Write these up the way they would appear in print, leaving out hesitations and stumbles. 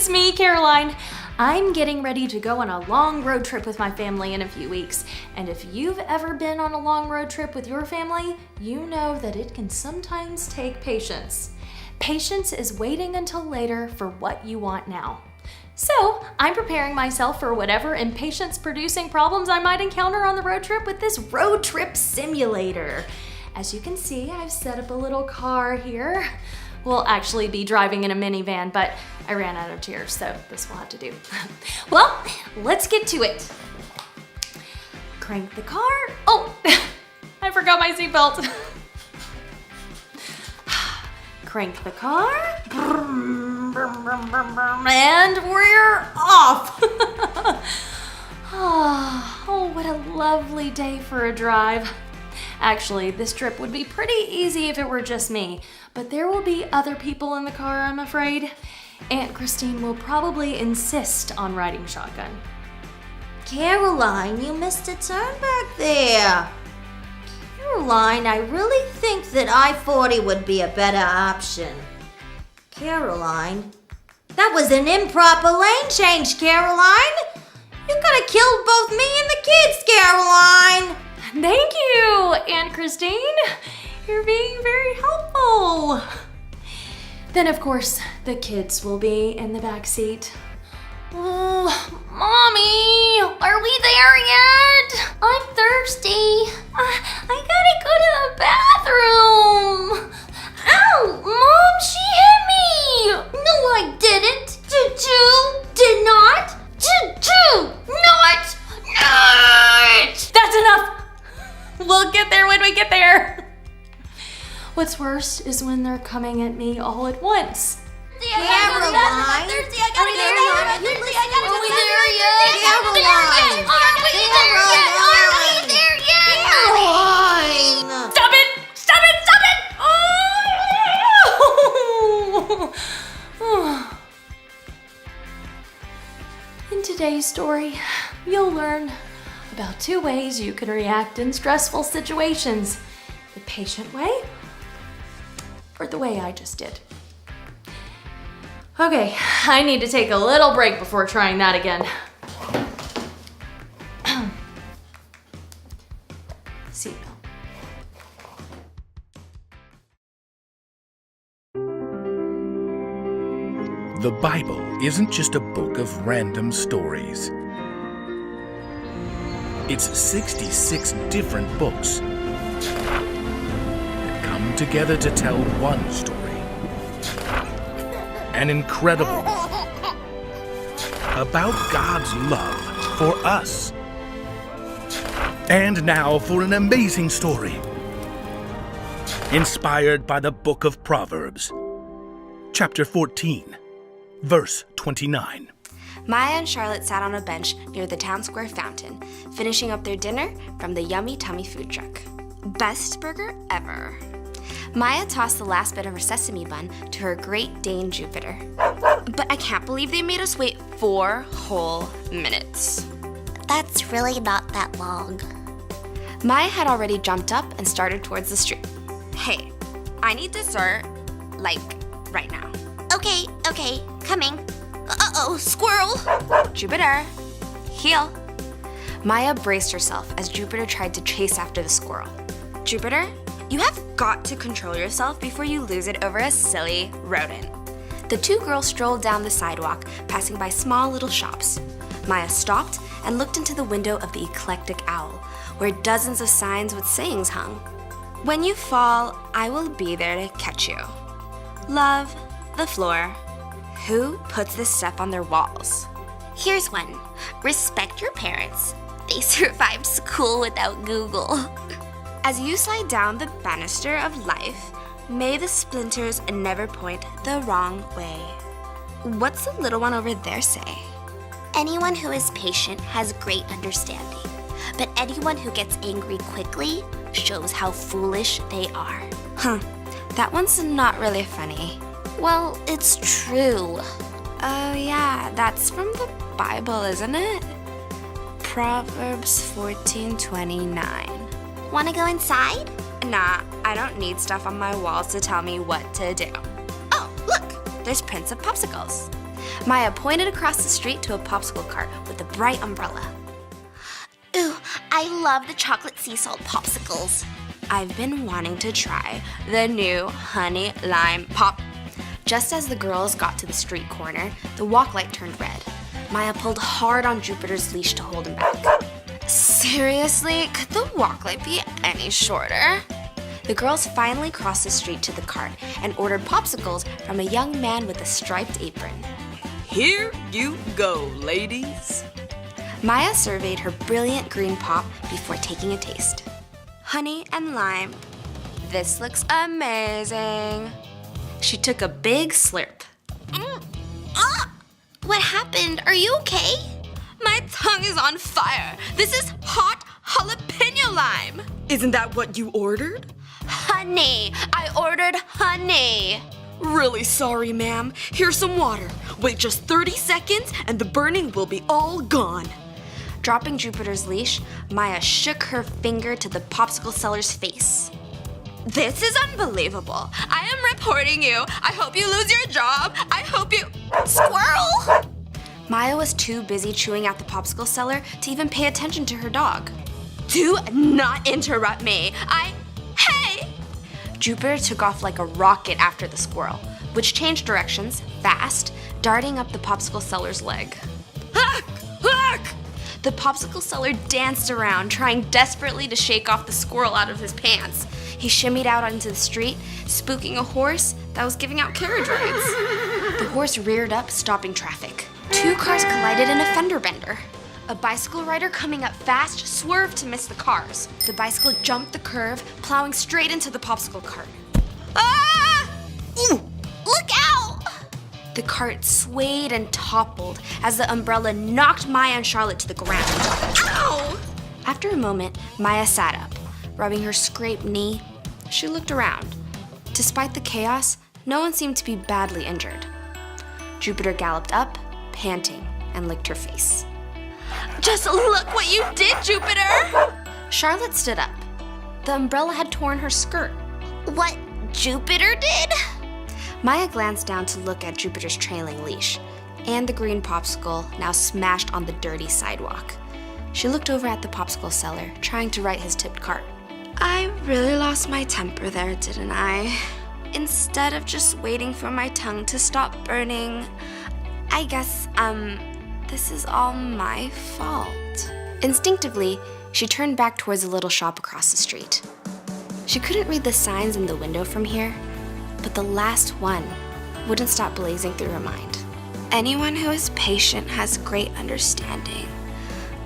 it's me, Caroline. I'm getting ready to go on a long road trip with my family in a few weeks. And if you've ever been on a long road trip with your family, you know that it can sometimes take patience. Patience is waiting until later for what you want now. So, I'm preparing myself for whatever impatience-producing problems I might encounter on the road trip with this road trip simulator. As you can see, I've set up a little car here. We'll actually be driving in a minivan, but I ran out of chairs, so this will have to do. Well, let's get to it. Crank the car. Oh, I forgot my seatbelt. Crank the car. And we're off. Oh, what a lovely day for a drive. Actually, this trip would be pretty easy if it were just me, but there will be other people in the car, I'm afraid. Aunt Christine will probably insist on riding shotgun. Caroline, you missed a turn back there. Caroline, I really think that I-40 would be a better option. Caroline, that was an improper lane change, Caroline. You could have killed both me and the kids, Caroline. Thank you, Aunt Christine. You're being very helpful. Then, of course, the kids will be in the back seat. Oh, Mommy, are we there yet? I'm thirsty. I gotta go to the bathroom. Ow, Mom, she hit me. No, I didn't. Did you? Did not? Did you? Not? That's enough. We'll get there when we get there. What's worse is when they're coming at me all at once. Caroline, are we there yet? Caroline! Stop it! Stop it! Stop it! Oh! In today's story, you'll learn about 2 ways you can react in stressful situations. The patient way, or the way I just did. Okay, I need to take a little break before trying that again. Seatbelt. The Bible isn't just a book of random stories. It's 66 different books that come together to tell one story. An incredible one about God's love for us. And now for an amazing story inspired by the book of Proverbs, chapter 14, verse 29. Maya and Charlotte sat on a bench near the town square fountain, finishing up their dinner from the Yummy Tummy food truck. Best burger ever. Maya tossed the last bit of her sesame bun to her Great Dane Jupiter. But I can't believe they made us wait 4 whole minutes. That's really not that long. Maya had already jumped up and started towards the street. Hey, I need dessert, like, right now. Okay, coming. Uh-oh, squirrel! Jupiter, heel. Maya braced herself as Jupiter tried to chase after the squirrel. Jupiter, you have got to control yourself before you lose it over a silly rodent. The 2 girls strolled down the sidewalk, passing by small little shops. Maya stopped and looked into the window of the Eclectic Owl, where dozens of signs with sayings hung. When you fall, I will be there to catch you. Love, the floor. Who puts this stuff on their walls? Here's one. Respect your parents. They survived school without Google. As you slide down the banister of life, may the splinters never point the wrong way. What's the little one over there say? Anyone who is patient has great understanding, but anyone who gets angry quickly shows how foolish they are. That one's not really funny. Well, it's true. Oh yeah, that's from the Bible, isn't it? Proverbs 14:29. Wanna go inside? Nah, I don't need stuff on my walls to tell me what to do. Oh, look, there's prints of popsicles. Maya pointed across the street to a popsicle cart with a bright umbrella. Ooh, I love the chocolate sea salt popsicles. I've been wanting to try the new honey lime pop. Just as the girls got to the street corner, the walk light turned red. Maya pulled hard on Jupiter's leash to hold him back. Seriously, could the walk light be any shorter? The girls finally crossed the street to the cart and ordered popsicles from a young man with a striped apron. Here you go, ladies. Maya surveyed her brilliant green pop before taking a taste. Honey and lime. This looks amazing. She took a big slurp. What happened? Are you okay? My tongue is on fire. This is hot jalapeno lime. Isn't that what you ordered? Honey! I ordered honey! Really sorry, ma'am. Here's some water. Wait just 30 seconds and the burning will be all gone. Dropping Jupiter's leash, Maya shook her finger to the popsicle seller's face. This is unbelievable. I am reporting you. I hope you lose your job. I hope you... Squirrel! Maya was too busy chewing out the popsicle seller to even pay attention to her dog. Do not interrupt me. Hey! Jupiter took off like a rocket after the squirrel, which changed directions, fast, darting up the popsicle seller's leg. Huck! Huck! The popsicle seller danced around, trying desperately to shake off the squirrel out of his pants. He shimmied out onto the street, spooking a horse that was giving out carriage rides. The horse reared up, stopping traffic. Two cars collided in a fender bender. A bicycle rider coming up fast swerved to miss the cars. The bicycle jumped the curve, plowing straight into the popsicle cart. Ah! Ooh, look out! The cart swayed and toppled as the umbrella knocked Maya and Charlotte to the ground. Ow! After a moment, Maya sat up, rubbing her scraped knee. She looked around. Despite the chaos, no one seemed to be badly injured. Jupiter galloped up, panting, and licked her face. Just look what you did, Jupiter! Charlotte stood up. The umbrella had torn her skirt. What Jupiter did? Maya glanced down to look at Jupiter's trailing leash and the green popsicle now smashed on the dirty sidewalk. She looked over at the popsicle seller, trying to right his tipped cart. I really lost my temper there, didn't I? Instead of just waiting for my tongue to stop burning, I guess, this is all my fault. Instinctively, she turned back towards the little shop across the street. She couldn't read the signs in the window from here, but the last one wouldn't stop blazing through her mind. Anyone who is patient has great understanding,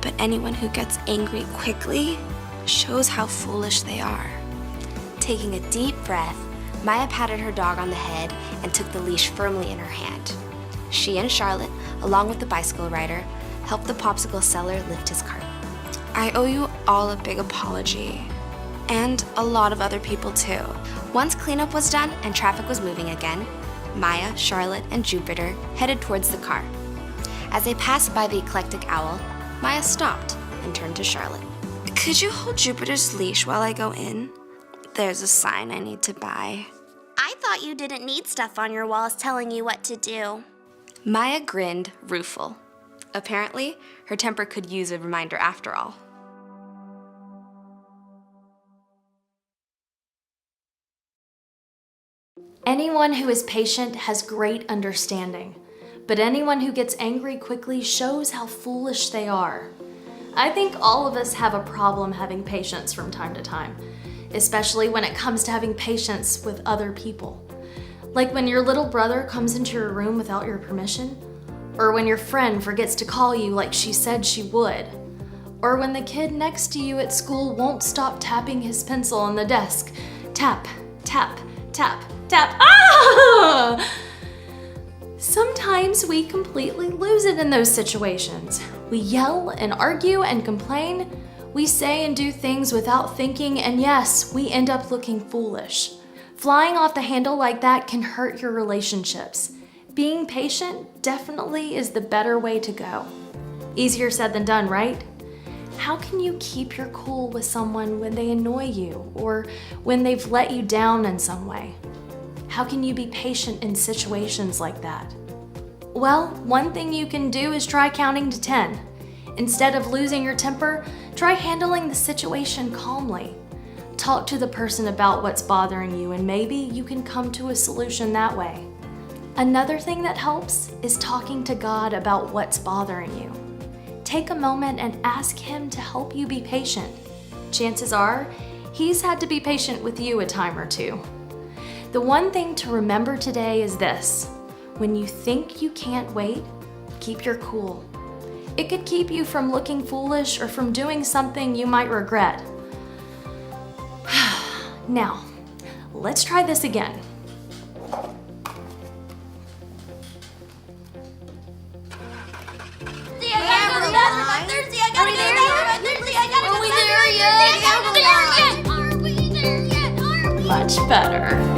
but anyone who gets angry quickly shows how foolish they are. Taking a deep breath, Maya patted her dog on the head and took the leash firmly in her hand. She and Charlotte, along with the bicycle rider, helped the popsicle seller lift his cart. I owe you all a big apology. And a lot of other people too. Once cleanup was done and traffic was moving again, Maya, Charlotte, and Jupiter headed towards the car. As they passed by the eclectic owl, Maya stopped and turned to Charlotte. Could you hold Jupiter's leash while I go in? There's a sign I need to buy. I thought you didn't need stuff on your walls telling you what to do. Maya grinned, rueful. Apparently, her temper could use a reminder after all. Anyone who is patient has great understanding, but anyone who gets angry quickly shows how foolish they are. I think all of us have a problem having patience from time to time, especially when it comes to having patience with other people. Like when your little brother comes into your room without your permission, or when your friend forgets to call you like she said she would, or when the kid next to you at school won't stop tapping his pencil on the desk. Tap, tap, tap, tap. Ah! Sometimes we completely lose it in those situations. We yell and argue and complain. We say and do things without thinking, and yes, we end up looking foolish. Flying off the handle like that can hurt your relationships. Being patient definitely is the better way to go. Easier said than done, right? How can you keep your cool with someone when they annoy you or when they've let you down in some way? How can you be patient in situations like that? Well, one thing you can do is try counting to 10. Instead of losing your temper, try handling the situation calmly. Talk to the person about what's bothering you, and maybe you can come to a solution that way. Another thing that helps is talking to God about what's bothering you. Take a moment and ask Him to help you be patient. Chances are, He's had to be patient with you a time or two. The one thing to remember today is this: when you think you can't wait, keep your cool. It could keep you from looking foolish or from doing something you might regret. Now, let's try this again. Much better.